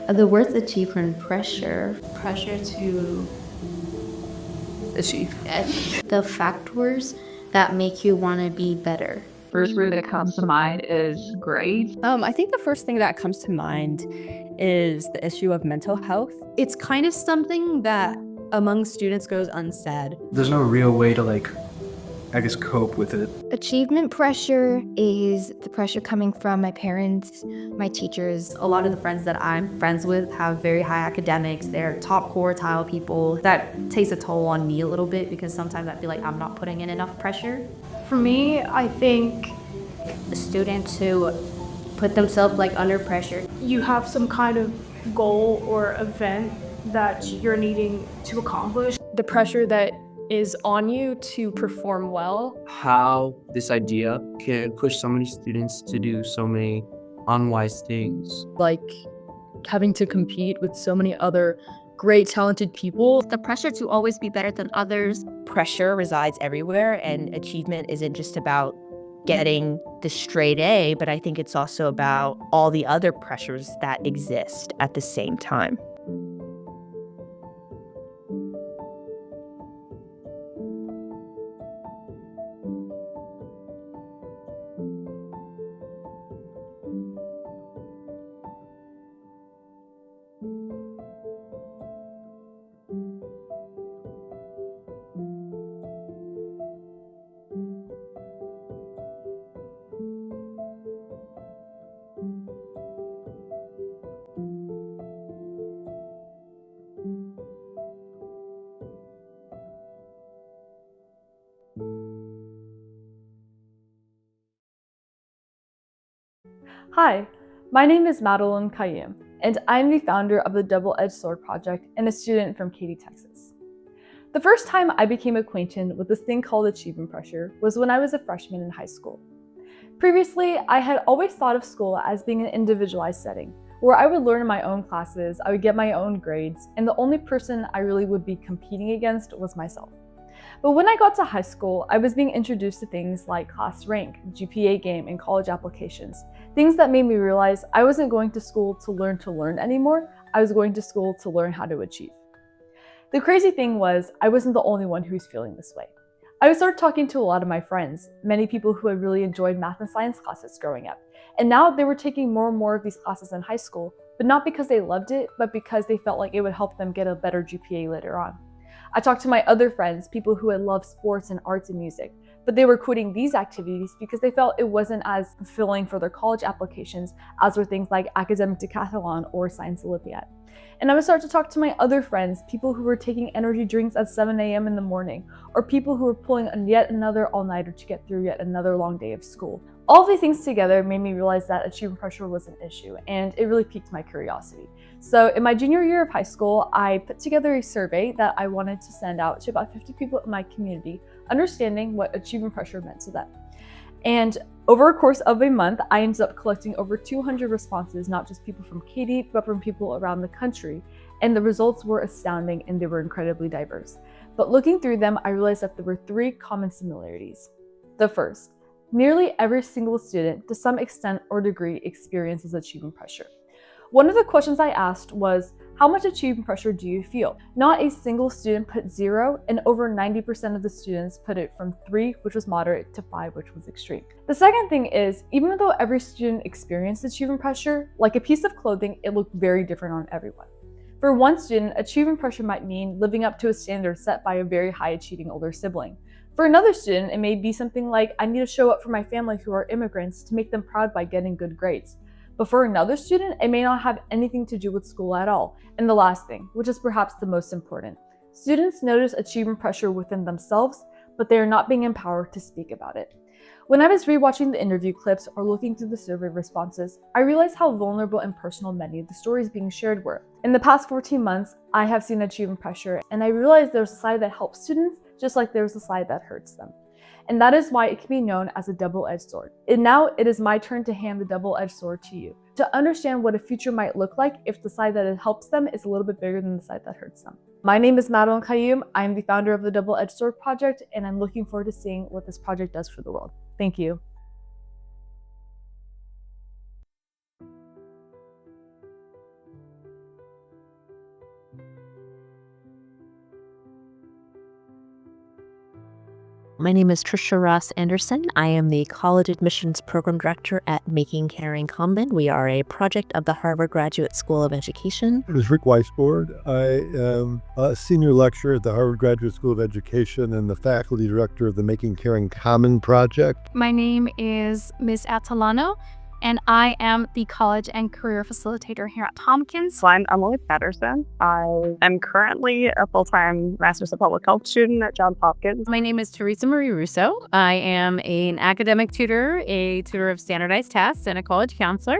The words achieve and pressure. Pressure to achieve. The factors that make you want to be better. First word that comes to mind is grades. I think the first thing that comes to mind is the issue of mental health. It's kind of something that among students goes unsaid. There's no real way to cope with it. Achievement pressure is the pressure coming from my parents, my teachers. A lot of the friends that I'm friends with have very high academics. They're top quartile people. That takes a toll on me a little bit because sometimes I feel like I'm not putting in enough pressure. For me, I think The students who put themselves under pressure. you have some kind of goal or event that you're needing to accomplish. The pressure that is on you to perform well. How this idea can push so many students to do so many unwise things. Like having to compete with so many other great, talented people. The pressure to always be better than others. Pressure resides everywhere, and achievement isn't just about getting the straight A, but I think it's also about all the other pressures that exist at the same time. Hi, my name is Madeline Kayim, and I'm the founder of the Double-Edged Sword Project and a student from Katy, Texas. The first time I became acquainted with this thing called achievement pressure was when I was a freshman in high school. Previously, I had always thought of school as being an individualized setting, where I would learn in my own classes, I would get my own grades, and the only person I really would be competing against was myself. But when I got to high school, I was being introduced to things like class rank, GPA game, and college applications. Things that made me realize I wasn't going to school to learn anymore. I was going to school to learn how to achieve. The crazy thing was, I wasn't the only one who was feeling this way. I would start talking to a lot of my friends, many people who had really enjoyed math and science classes growing up. And now they were taking more and more of these classes in high school, but not because they loved it, but because they felt like it would help them get a better GPA later on. I talked to my other friends, people who had loved sports and arts and music, but they were quitting these activities because they felt it wasn't as fulfilling for their college applications as were things like academic decathlon or science olympiad. And I would start to talk to my other friends, people who were taking energy drinks at 7 a.m. in the morning, or people who were pulling yet another all-nighter to get through yet another long day of school. All of these things together made me realize that achievement pressure was an issue, and it really piqued my curiosity. So in my junior year of high school, I put together a survey that I wanted to send out to about 50 people in my community, understanding what achievement pressure meant to them. And over a course of a month, I ended up collecting over 200 responses, not just people from Katy, but from people around the country. And the results were astounding and they were incredibly diverse. But looking through them, I realized that there were 3 common similarities. The first, nearly every single student, to some extent or degree, experiences achievement pressure. One of the questions I asked was, how much achievement pressure do you feel? Not a single student put 0, and over 90% of the students put it from 3, which was moderate, to 5, which was extreme. The second thing is, even though every student experienced achievement pressure, like a piece of clothing, it looked very different on everyone. For one student, achievement pressure might mean living up to a standard set by a very high achieving older sibling. For another student, it may be something like, I need to show up for my family who are immigrants to make them proud by getting good grades. But for another student, it may not have anything to do with school at all. And the last thing, which is perhaps the most important, students notice achievement pressure within themselves, but they are not being empowered to speak about it. When I was rewatching the interview clips or looking through the survey responses, I realized how vulnerable and personal many of the stories being shared were. In the past 14 months, I have seen achievement pressure, and I realized there's a side that helps students, just like there's a side that hurts them. And that is why it can be known as a double-edged sword. And now it is my turn to hand the double-edged sword to you, to understand what a future might look like if the side that helps them is a little bit bigger than the side that hurts them. My name is Madeline Kayim. I'm the founder of the Double-Edged Sword Project, and I'm looking forward to seeing what this project does for the world. Thank you. My name is Trisha Ross Anderson. I am the College Admissions Program Director at Making Caring Common. We are a project of the Harvard Graduate School of Education. My name is Rick Weisbord. I am a senior lecturer at the Harvard Graduate School of Education and the faculty director of the Making Caring Common project. My name is Ms. Atalano, and I am the College and Career Facilitator here at Tompkins. So I'm Emily Patterson. I am currently a full-time Master's of Public Health student at Johns Hopkins. My name is Teresa Marie Russo. I am an academic tutor, a tutor of standardized tests, and a college counselor.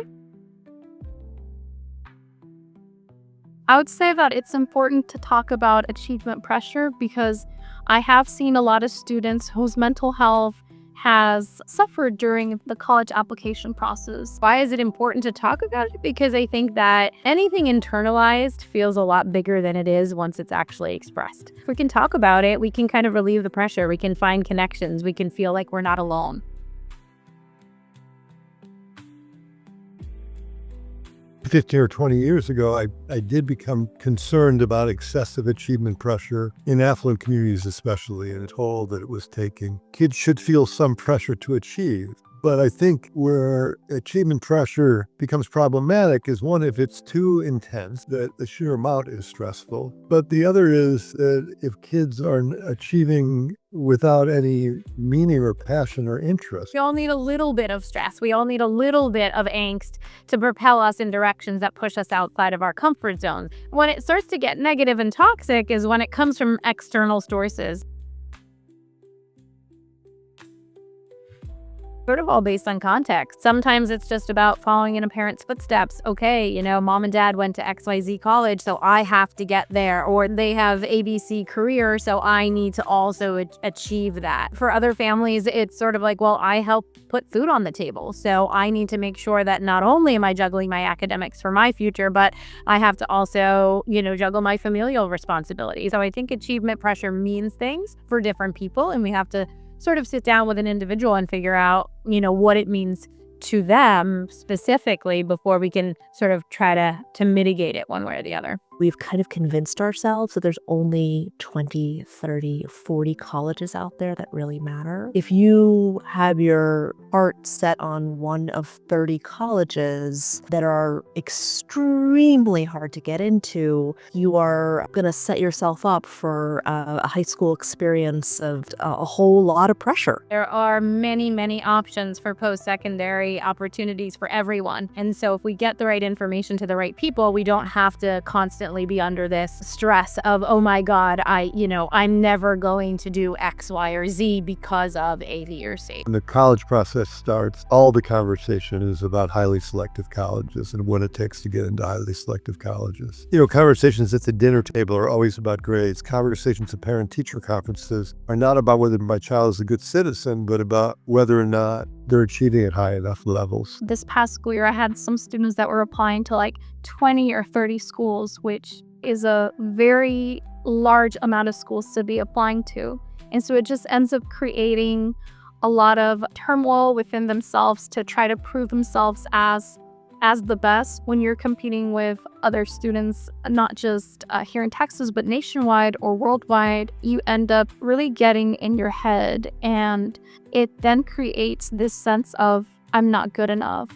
I would say that it's important to talk about achievement pressure because I have seen a lot of students whose mental health has suffered during the college application process. Why is it important to talk about it? Because I think that anything internalized feels a lot bigger than it is once it's actually expressed. If we can talk about it, we can kind of relieve the pressure. We can find connections. We can feel like we're not alone. 15 or 20 years ago, I did become concerned about excessive achievement pressure in affluent communities especially, and told that it was taking. Kids should feel some pressure to achieve. But I think where achievement pressure becomes problematic is one, if it's too intense, that the sheer amount is stressful. But the other is that if kids are achieving without any meaning or passion or interest. We all need a little bit of stress. We all need a little bit of angst to propel us in directions that push us outside of our comfort zones. When it starts to get negative and toxic is when it comes from external sources. Sort of all based on context. Sometimes it's just about following in a parent's footsteps. Okay, you know, mom and dad went to XYZ college, so I have to get there. Or they have ABC career, so I need to also achieve that. For other families, it's sort of like, well, I help put food on the table, so I need to make sure that not only am I juggling my academics for my future, but I have to also, you know, juggle my familial responsibilities. So I think achievement pressure means things for different people, and we have to sort of sit down with an individual and figure out, you know, what it means to them specifically before we can sort of try to mitigate it one way or the other. We've kind of convinced ourselves that there's only 20, 30, 40 colleges out there that really matter. If you have your heart set on one of 30 colleges that are extremely hard to get into, you are going to set yourself up for a high school experience of a whole lot of pressure. There are many, many options for post-secondary opportunities for everyone. And so if we get the right information to the right people, we don't have to constantly be under this stress of, oh my God, I'm never going to do X, Y, or Z because of A, B, or C. When the college process starts, all the conversation is about highly selective colleges and what it takes to get into highly selective colleges. You know, conversations at the dinner table are always about grades. Conversations at parent-teacher conferences are not about whether my child is a good citizen, but about whether or not they're achieving at high enough levels. This past school year, I had some students that were applying to like 20 or 30 schools, which is a very large amount of schools to be applying to. And so it just ends up creating a lot of turmoil within themselves to try to prove themselves as the best when you're competing with other students, not just here in Texas, but nationwide or worldwide. You end up really getting in your head, and it then creates this sense of, I'm not good enough.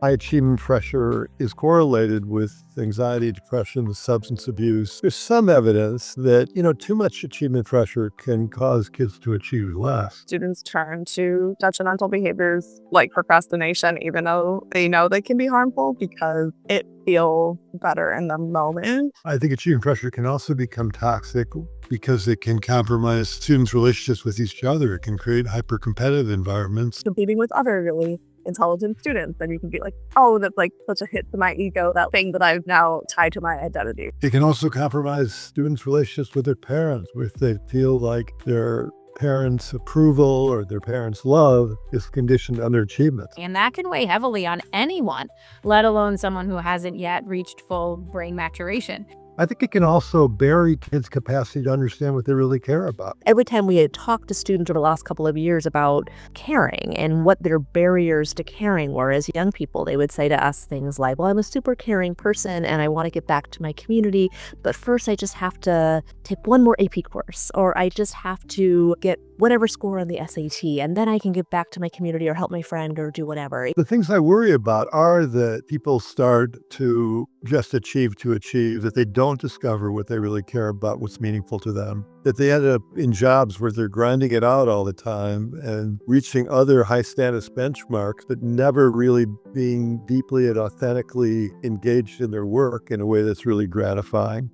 High achievement pressure is correlated with anxiety, depression, substance abuse. There's some evidence that, too much achievement pressure can cause kids to achieve less. Students turn to detrimental behaviors like procrastination, even though they know they can be harmful, because it feels better in the moment. I think achievement pressure can also become toxic because it can compromise students' relationships with each other. It can create hyper-competitive environments. Competing with other really intelligent students, then you can be like, oh, that's like such a hit to my ego, that thing that I've now tied to my identity. It can also compromise students' relationships with their parents, if they feel like their parents' approval or their parents' love is conditioned on their achievements. And that can weigh heavily on anyone, let alone someone who hasn't yet reached full brain maturation. I think it can also bury kids' capacity to understand what they really care about. Every time we had talked to students over the last couple of years about caring and what their barriers to caring were as young people, they would say to us things like, well, I'm a super caring person and I want to get back to my community, but first I just have to take one more AP course, or I just have to get whatever score on the SAT, and then I can get back to my community or help my friend or do whatever. The things I worry about are that people start to just achieve to achieve, that they don't discover what they really care about, what's meaningful to them, that they end up in jobs where they're grinding it out all the time and reaching other high status benchmarks, but never really being deeply and authentically engaged in their work in a way that's really gratifying.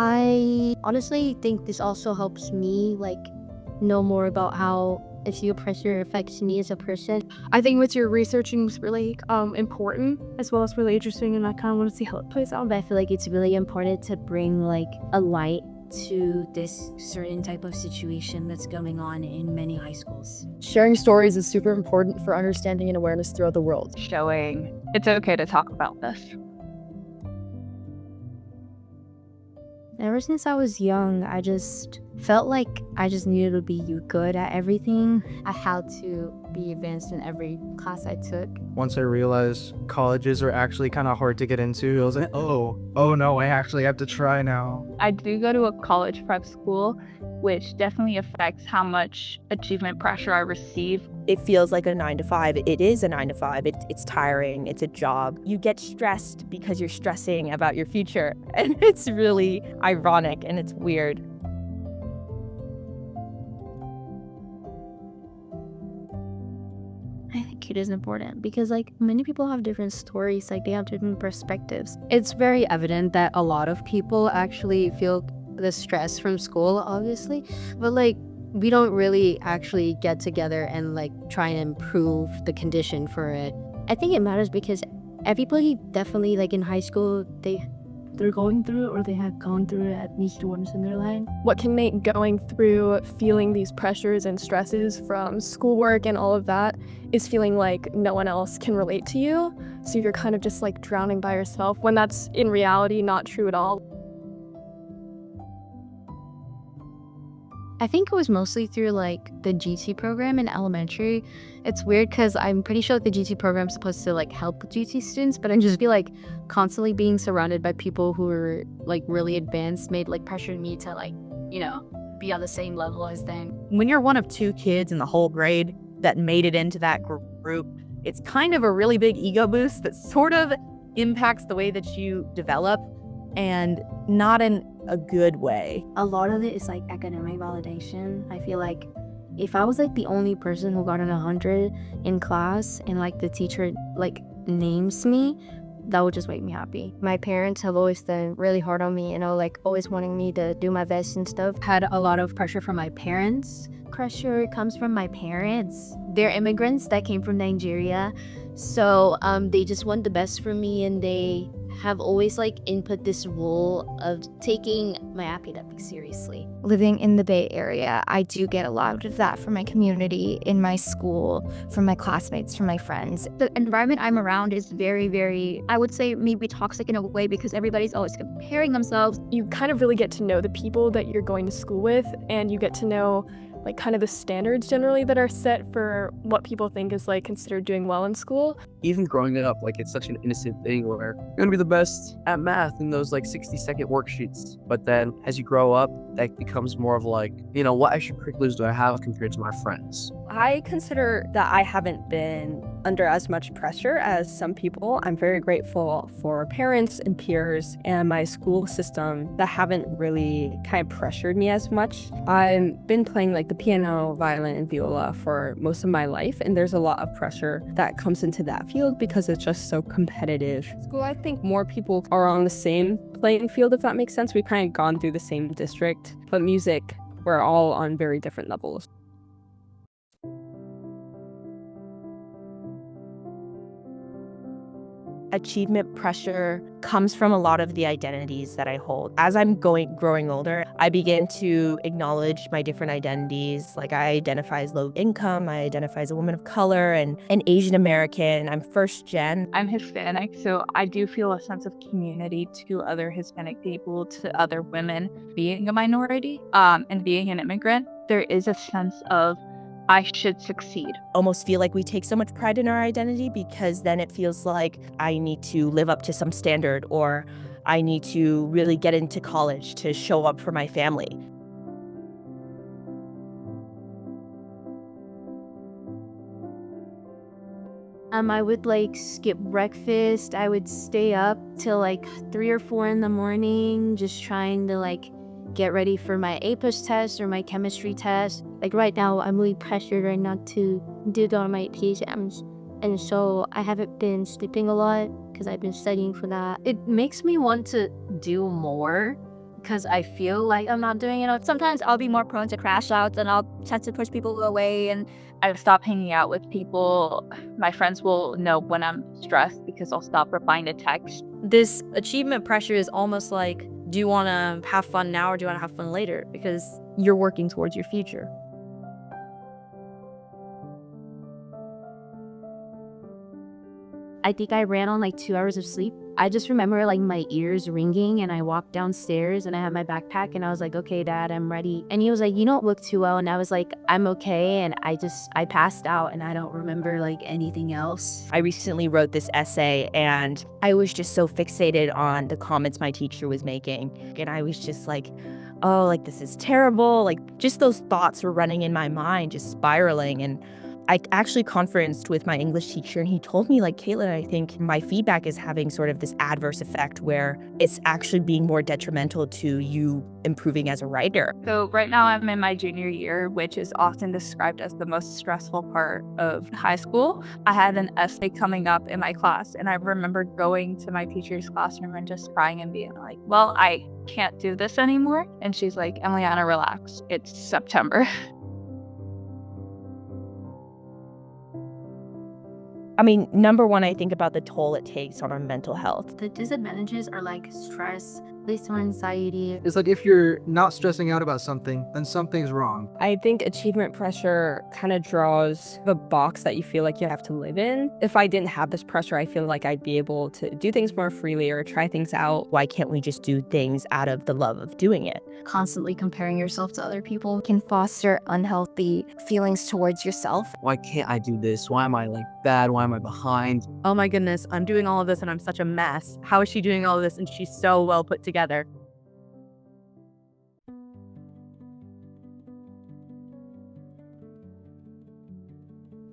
I honestly think this also helps me know more about how peer pressure affects me as a person. I think what you're researching is really important, as well as really interesting, and I kind of want to see how it plays out. But I feel like it's really important to bring a light to this certain type of situation that's going on in many high schools. Sharing stories is super important for understanding and awareness throughout the world. Showing it's okay to talk about this. Ever since I was young, I just felt like I just needed to be good at everything. I had to be advanced in every class I took. Once I realized colleges are actually kind of hard to get into, I was like, oh no, I actually have to try now. I do go to a college prep school, which definitely affects how much achievement pressure I receive. It feels like a 9-to-5. It is a 9-to-5. It's tiring. It's a job. You get stressed because you're stressing about your future. And it's really ironic and it's weird. I think it is important because many people have different stories, they have different perspectives. It's very evident that a lot of people actually feel the stress from school, obviously, but we don't really actually get together and try and improve the condition for it. I think it matters because everybody definitely in high school, they're going through it or they have gone through it at least once in their life. What can make going through feeling these pressures and stresses from schoolwork and all of that is feeling like no one else can relate to you. So you're kind of just drowning by yourself, when that's in reality not true at all. I think it was mostly through the GT program in elementary. It's weird because I'm pretty sure the GT program is supposed to help GT students, but I just feel constantly being surrounded by people who are really advanced made pressured me to be on the same level as them. When you're one of 2 kids in the whole grade that made it into that group, it's kind of a really big ego boost that sort of impacts the way that you develop, and not in a good way. A lot of it is academic validation. I feel if I was the only person who got an 100 in class and the teacher names me, that would just make me happy. My parents have always been really hard on me, always wanting me to do my best and stuff. Had a lot of pressure from my parents. Pressure comes from my parents. They're immigrants that came from Nigeria, so they just want the best for me, and they have always input this rule of taking my academics seriously. Living in the Bay Area, I do get a lot of that from my community, in my school, from my classmates, from my friends. The environment I'm around is very, very, I would say maybe toxic in a way, because everybody's always comparing themselves. You kind of really get to know the people that you're going to school with, and you get to know kind of the standards generally that are set for what people think is considered doing well in school. Even growing up, it's such an innocent thing where you're gonna be the best at math in those 60-second worksheets. But then as you grow up, that becomes more of what extracurriculars do I have compared to my friends? I consider that I haven't been under as much pressure as some people. I'm very grateful for parents and peers and my school system that haven't really kind of pressured me as much. I've been playing the piano, violin, and viola for most of my life, and there's a lot of pressure that comes into that field because it's just so competitive. School, I think more people are on the same playing field, if that makes sense. We've kind of gone through the same district, but music, we're all on very different levels. achievement pressure comes from a lot of the identities that I hold. As I'm growing older, I begin to acknowledge my different identities. Like I identify as low income, I identify as a woman of color and an Asian American. I'm first gen. I'm Hispanic, so I do feel a sense of community to other Hispanic people, to other women. Being a minority and being an immigrant, there is a sense of I should succeed. Almost feel like we take so much pride in our identity because then it feels like I need to live up to some standard or I need to really get into college to show up for my family. I would like skip breakfast. I would stay up till like 3 or 4 in the morning, just trying to like get ready for my APUS test or my chemistry test. Like right now, I'm really pressured right now to do all my exams. And so I haven't been sleeping a lot because I've been studying for that. It makes me want to do more because I feel like I'm not doing enough. Sometimes I'll be more prone to crash out and I'll tend to push people away, and I've stopped hanging out with people. My friends will know when I'm stressed because I'll stop replying to text. This achievement pressure is almost like, do you want to have fun now or do you want to have fun later? Because you're working towards your future. I think I ran on like 2 hours of sleep. I just remember like my ears ringing and I walked downstairs and I had my backpack and I was like, okay, Dad, I'm ready. And he was like, you don't look too well. And I was like, I'm okay. And I passed out and I don't remember like anything else. I recently wrote this essay and I was just so fixated on the comments my teacher was making. And I was just like, oh, like this is terrible. Like just those thoughts were running in my mind, just spiraling. And I actually conferenced with my English teacher and he told me like, Caitlin, I think my feedback is having sort of this adverse effect where it's actually being more detrimental to you improving as a writer. So right now I'm in my junior year, which is often described as the most stressful part of high school. I had an essay coming up in my class and I remember going to my teacher's classroom and just crying and being like, well, I can't do this anymore. And she's like, Emiliana, relax. It's September. I mean, number one, I think about the toll it takes on our mental health. The disadvantages are like stress, based on anxiety. It's like if you're not stressing out about something, then something's wrong. I think achievement pressure kind of draws the box that you feel like you have to live in. If I didn't have this pressure, I feel like I'd be able to do things more freely or try things out. Why can't we just do things out of the love of doing it? Constantly comparing yourself to other people can foster unhealthy feelings towards yourself. Why can't I do this? Why am I like bad? Why am I behind? Oh my goodness, I'm doing all of this and I'm such a mess. How is she doing all of this and she's so well put together?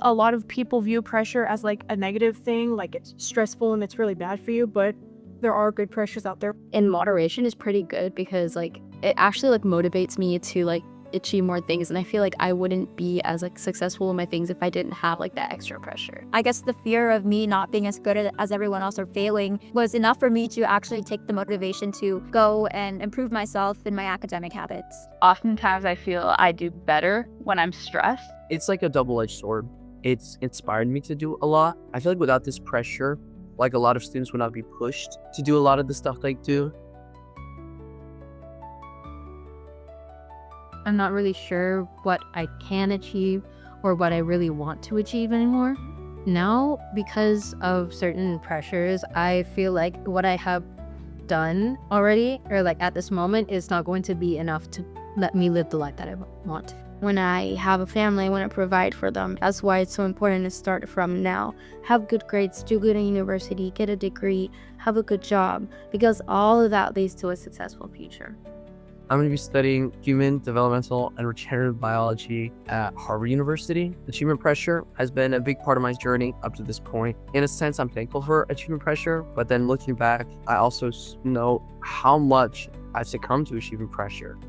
A lot of people view pressure as like a negative thing, like it's stressful and it's really bad for you, but there are good pressures out there. In moderation is pretty good because like it actually like motivates me to like achieve more things, and I feel like I wouldn't be as like successful in my things if I didn't have like that extra pressure. I guess the fear of me not being as good as everyone else or failing was enough for me to actually take the motivation to go and improve myself in my academic habits. Oftentimes I feel I do better when I'm stressed. It's like a double-edged sword. It's inspired me to do a lot. I feel like without this pressure, like a lot of students would not be pushed to do a lot of the stuff they do. I'm not really sure what I can achieve or what I really want to achieve anymore. Now, because of certain pressures, I feel like what I have done already, or like at this moment, is not going to be enough to let me live the life that I want. When I have a family, I want to provide for them. That's why it's so important to start from now. Have good grades, do good in university, get a degree, have a good job, because all of that leads to a successful future. I'm going to be studying human, developmental, and regenerative biology at Harvard University. Achievement pressure has been a big part of my journey up to this point. In a sense, I'm thankful for achievement pressure, but then looking back, I also know how much I've succumbed to achievement pressure.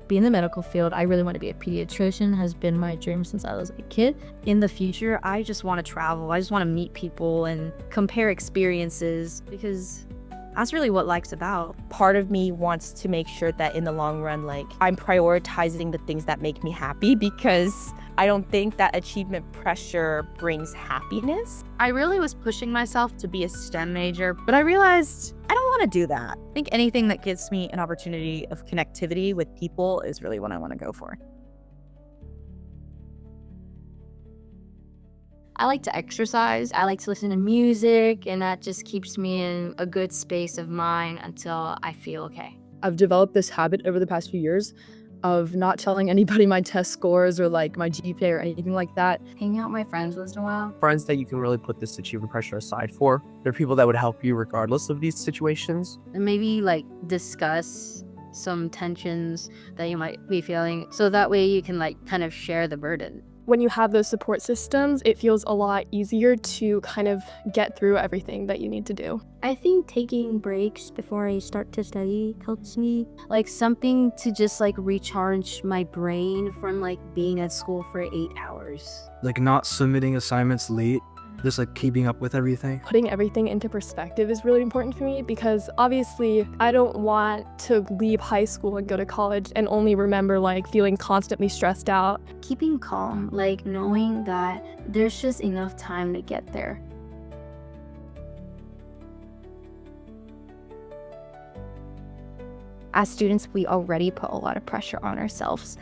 Be in the medical field. I really want to be a pediatrician, has been my dream since I was a kid. In the future, I just want to travel. I just want to meet people and compare experiences because That's really what life's about. Part of me wants to make sure that in the long run, like, I'm prioritizing the things that make me happy, because I don't think that achievement pressure brings happiness. I really was pushing myself to be a STEM major, but I realized I don't want to do that. I think anything that gives me an opportunity of connectivity with people is really what I want to go for. I like to exercise. I like to listen to music, and that just keeps me in a good space of mind until I feel okay. I've developed this habit over the past few years of not telling anybody my test scores or like my GPA or anything like that. Hanging out with my friends once in a while. Friends that you can really put this achievement pressure aside for. They're people that would help you regardless of these situations. And maybe like discuss some tensions that you might be feeling, so that way you can like kind of share the burden. When you have those support systems, it feels a lot easier to kind of get through everything that you need to do. I think taking breaks before I start to study helps me. Like something to just like recharge my brain from like being at school for 8 hours. Like not submitting assignments late, just like keeping up with everything. Putting everything into perspective is really important for me, because obviously I don't want to leave high school and go to college and only remember like feeling constantly stressed out. Keeping calm, like knowing that there's just enough time to get there. As students, we already put a lot of pressure on ourselves.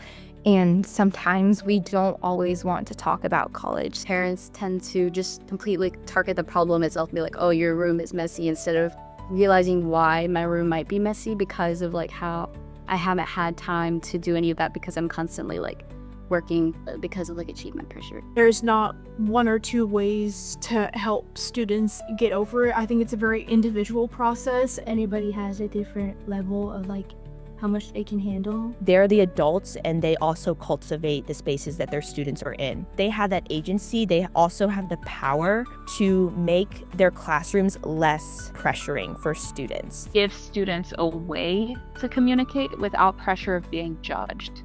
And sometimes we don't always want to talk about college. Parents tend to just completely target the problem itself and be like, oh, your room is messy, instead of realizing why my room might be messy, because of like how I haven't had time to do any of that because I'm constantly like working because of like achievement pressure. There's not one or two ways to help students get over it. I think it's a very individual process. Anybody has a different level of like how much they can handle. They're the adults, and they also cultivate the spaces that their students are in. They have that agency. They also have the power to make their classrooms less pressuring for students. Give students a way to communicate without pressure of being judged.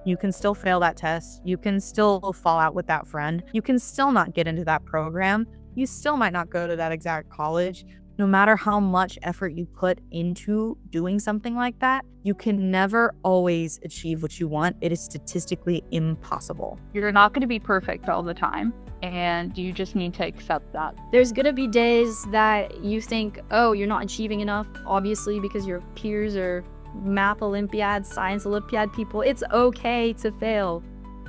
You can still fail that test. You can still fall out with that friend. You can still not get into that program. You still might not go to that exact college. No matter how much effort you put into doing something like that, you can never always achieve what you want. It is statistically impossible. You're not going to be perfect all the time, and you just need to accept that. There's gonna be days that you think, oh, you're not achieving enough, obviously, because your peers are math Olympiad, science Olympiad people. It's okay to fail.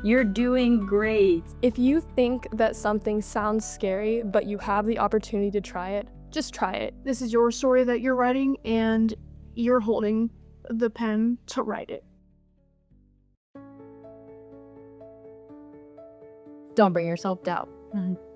You're doing great. If you think that something sounds scary, but you have the opportunity to try it, just try it. This is your story that you're writing, and you're holding the pen to write it. Don't bring yourself down.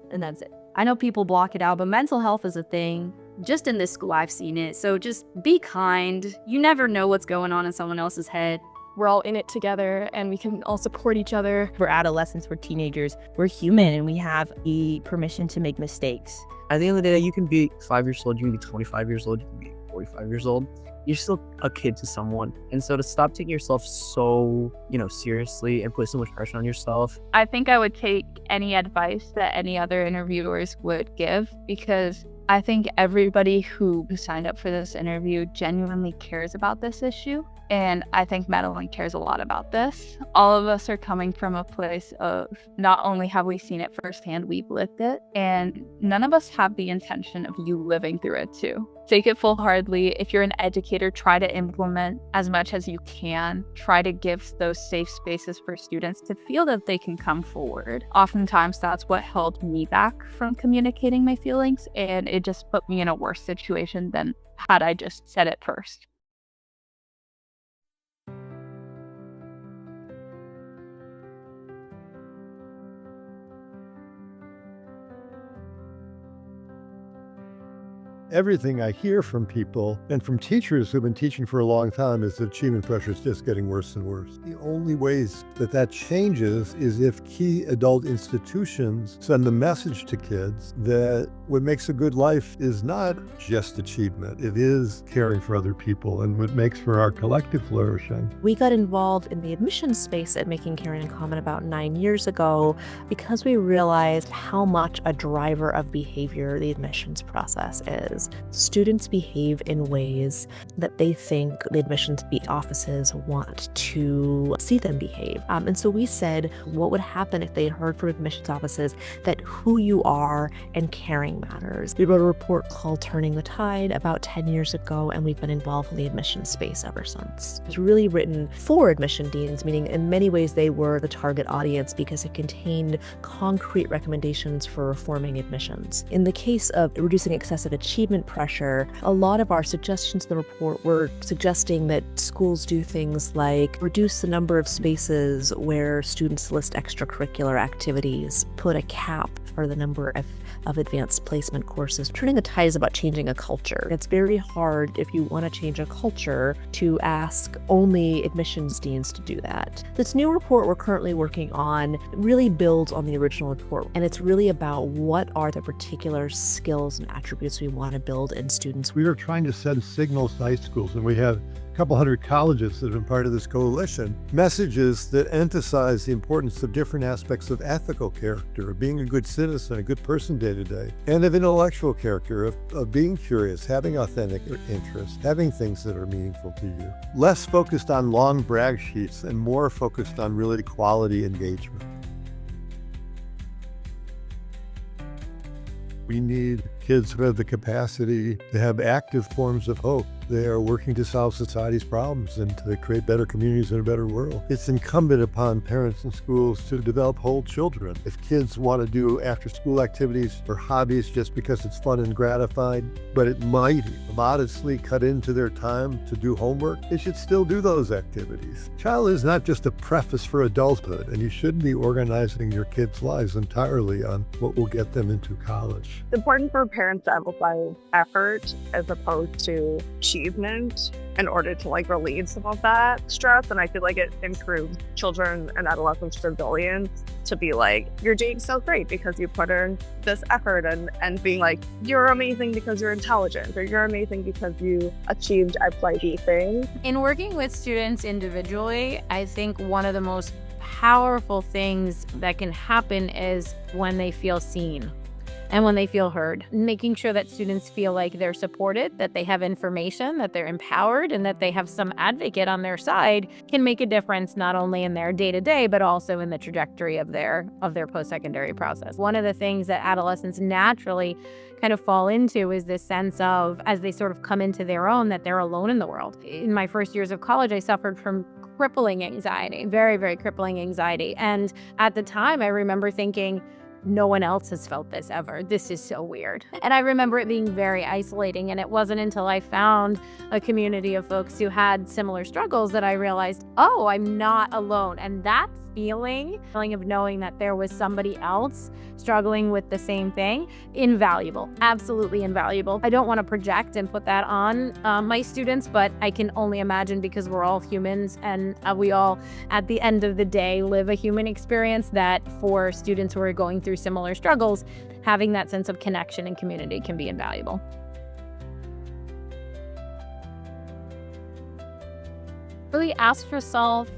And that's it. I know people block it out, but mental health is a thing. Just in this school, I've seen it. So just be kind. You never know what's going on in someone else's head. We're all in it together, and we can all support each other. We're adolescents, we're teenagers, we're human, and we have the permission to make mistakes. At the end of the day, you can be 5 years old, you can be 25 years old, you can be 45 years old. You're still a kid to someone. And so to stop taking yourself so, seriously and put so much pressure on yourself. I think I would take any advice that any other interviewers would give, because I think everybody who signed up for this interview genuinely cares about this issue. And I think Madeline cares a lot about this. All of us are coming from a place of not only have we seen it firsthand, we've lived it. And none of us have the intention of you living through it too. Take it full-heartedly. If you're an educator, try to implement as much as you can. Try to give those safe spaces for students to feel that they can come forward. Oftentimes, that's what held me back from communicating my feelings, and it just put me in a worse situation than had I just said it first. Everything I hear from people and from teachers who've been teaching for a long time is that achievement pressure is just getting worse and worse. The only ways that changes is if key adult institutions send the message to kids that what makes a good life is not just achievement, it is caring for other people and what makes for our collective flourishing. We got involved in the admissions space at Making Caring Uncommon about 9 years ago because we realized how much a driver of behavior the admissions process is. Students behave in ways that they think the admissions offices want to see them behave. And so we said, what would happen if they had heard from admissions offices that who you are and caring matters? We wrote a report called Turning the Tide about 10 years ago, and we've been involved in the admissions space ever since. It's really written for admission deans, meaning in many ways they were the target audience because it contained concrete recommendations for reforming admissions. In the case of reducing excessive achievement pressure, a lot of our suggestions in the report were suggesting that schools do things like reduce the number of spaces where students list extracurricular activities, put a cap for the number of advanced placement courses. Turning the Tide is about changing a culture. It's very hard if you want to change a culture to ask only admissions deans to do that. This new report we're currently working on really builds on the original report, and it's really about what are the particular skills and attributes we want to build in students. We are trying to send signals to high schools, and we have a couple hundred colleges that have been part of this coalition. Messages that emphasize the importance of different aspects of ethical character, of being a good citizen, a good person day to day, and of intellectual character, of being curious, having authentic interest, having things that are meaningful to you. Less focused on long brag sheets and more focused on really quality engagement. We need kids who have the capacity to have active forms of hope. They are working to solve society's problems and to create better communities and a better world. It's incumbent upon parents and schools to develop whole children. If kids want to do after-school activities or hobbies just because it's fun and gratifying, but it might modestly cut into their time to do homework, they should still do those activities. Childhood is not just a preface for adulthood, and you shouldn't be organizing your kids' lives entirely on what will get them into college. It's important for parents to emphasize effort as opposed to achievement in order to relieve some of that stress. And I feel like it improves children and adolescents' resilience to be you're doing so great because you put in this effort, and being you're amazing because you're intelligent, or you're amazing because you achieved XYZ thing. In working with students individually, I think one of the most powerful things that can happen is when they feel seen and when they feel heard. Making sure that students feel like they're supported, that they have information, that they're empowered, and that they have some advocate on their side can make a difference not only in their day-to-day, but also in the trajectory of their post-secondary process. One of the things that adolescents naturally kind of fall into is this sense of, as they sort of come into their own, that they're alone in the world. In my first years of college, I suffered from crippling anxiety, very, very crippling anxiety. And at the time, I remember thinking, no one else has felt this ever. This is so weird. And I remember it being very isolating. And it wasn't until I found a community of folks who had similar struggles that I realized, oh, I'm not alone. And that feeling of knowing that there was somebody else struggling with the same thing, invaluable, absolutely invaluable. I don't want to project and put that on my students, but I can only imagine, because we're all humans and we all, at the end of the day, live a human experience, that for students who are going through similar struggles, having that sense of connection and community can be invaluable. Really ask yourself,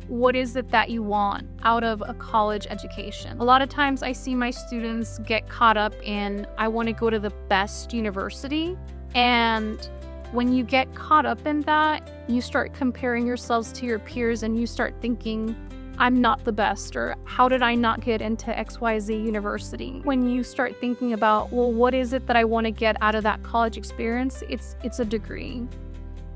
what is it that you want out of a college education? A lot of times I see my students get caught up in, I want to go to the best university. And when you get caught up in that, you start comparing yourselves to your peers and you start thinking, I'm not the best, or how did I not get into XYZ university? When you start thinking about, well, what is it that I want to get out of that college experience? It's a degree.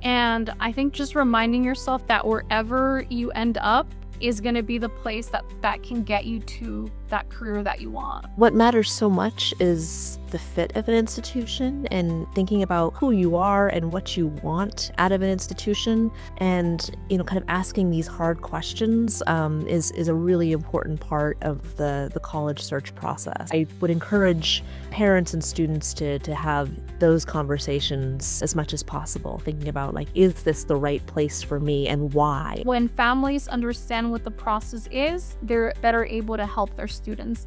And I think just reminding yourself that wherever you end up is going to be the place that can get you to that career that you want. What matters so much is the fit of an institution and thinking about who you are and what you want out of an institution, and kind of asking these hard questions is a really important part of the college search process. I would encourage parents and students to have those conversations as much as possible, thinking about is this the right place for me and why? When families understand what the process is, they're better able to help their students.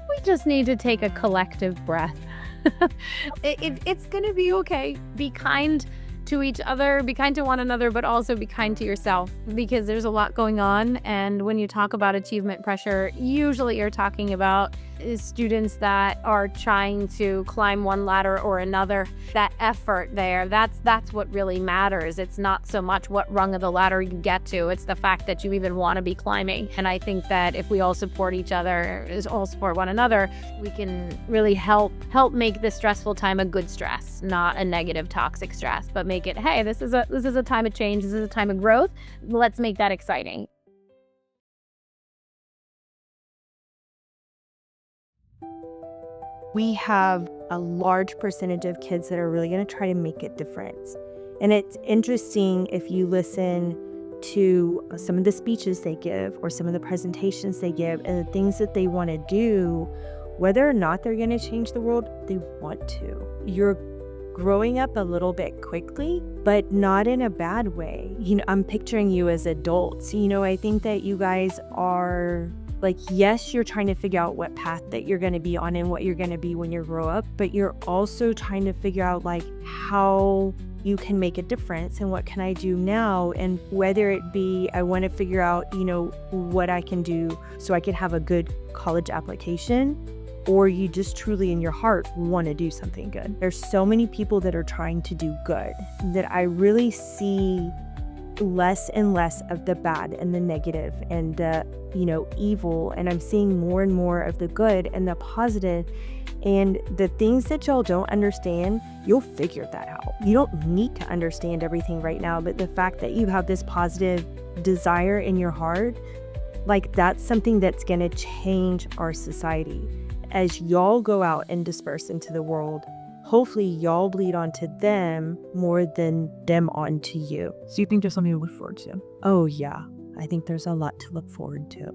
We just need to take a collective breath. It's going to be okay. Be kind to each other, be kind to one another, but also be kind to yourself, because there's a lot going on. And when you talk about achievement pressure, usually you're talking about students that are trying to climb one ladder or another. That effort there, that's what really matters. It's not so much what rung of the ladder you get to, it's the fact that you even want to be climbing. And I think that if we all support each other, all support one another, we can really help make this stressful time a good stress, not a negative toxic stress, but make it, hey, this is a time of change, this is a time of growth. Let's make that exciting. We have a large percentage of kids that are really going to try to make a difference. And it's interesting if you listen to some of the speeches they give or some of the presentations they give and the things that they want to do, whether or not they're going to change the world, they want to. You're growing up a little bit quickly, but not in a bad way. I'm picturing you as adults. I think that you guys are yes, you're trying to figure out what path that you're going to be on and what you're going to be when you grow up, but you're also trying to figure out how you can make a difference and what can I do now, and whether it be I want to figure out what I can do so I can have a good college application, or you just truly in your heart want to do something good. There's so many people that are trying to do good that I really see less and less of the bad and the negative and the evil, and I'm seeing more and more of the good and the positive. And the things that y'all don't understand, you'll figure that out. You don't need to understand everything right now, but the fact that you have this positive desire in your heart, that's something that's going to change our society. As y'all go out and disperse into the world, hopefully y'all bleed onto them more than them onto you. So you think there's something to look forward to? Oh yeah, I think there's a lot to look forward to.